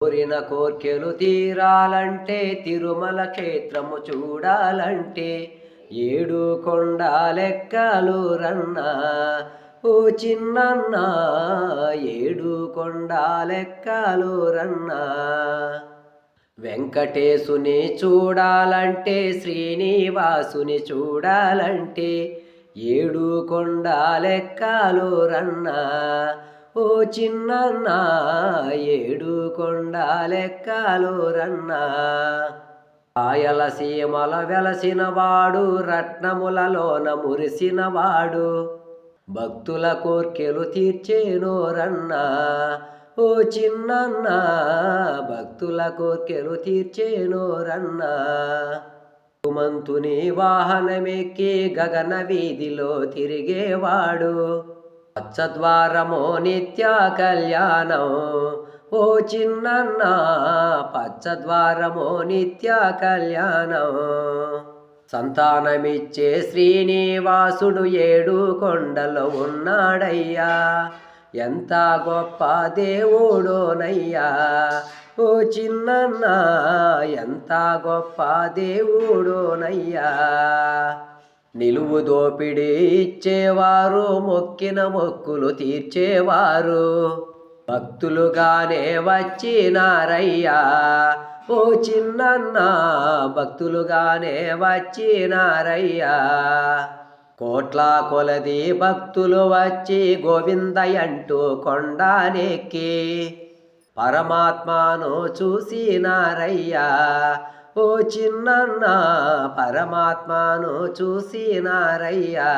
కోరిన కోర్కెలు తీరాలంటే తిరుమల క్షేత్రము చూడాలంటే 7 కొండాలెక్కాలు రన్నా ఓ చిన్నన్నా 7 కొండాలెక్కాలు రన్నా. వెంకటేశుని చూడాలంటే శ్రీనివాసుని చూడాలంటే 7 కొండాలెక్కాలు రన్నా ఓ చిన్నన్నా 7 కొండాలెక్కాలు రన్నా. రాయలసీమల వెలసినవాడు రత్నములలోన మురిసినవాడు భక్తుల కోర్కెలు తీర్చేనో రన్నా ఓ చిన్నన్నా భక్తుల కోర్కెలు తీర్చేనో రన్నా. హనుమంతుని వాహనమెక్కి గగన వీధిలో తిరిగేవాడు పచ్చద్వారమో నిత్య కళ్యాణం ఓ చిన్నన్న పచ్చద్వారమో నిత్య కళ్యాణం. సంతానమిచ్చే శ్రీనివాసుడు 7 కొండలో ఉన్నాడయ్యా ఎంత గొప్ప దేవుడోనయ్యా ఓ చిన్నన్న ఎంత గొప్ప దేవుడోనయ్యా. నిలువు దోపిడి ఇచ్చేవారు మొక్కిన మొక్కులు తీర్చేవారు భక్తులుగానే వచ్చినారయ్యా ఓ చిన్నన్న భక్తులుగానే వచ్చినారయ్యా. కోట్ల కొలది భక్తులు వచ్చి గోవిందయంటూ కొండనెక్కి పరమాత్మను చూసినారయ్యా ఓ చిన్నన్న పరమాత్మను చూసినారయ్యా.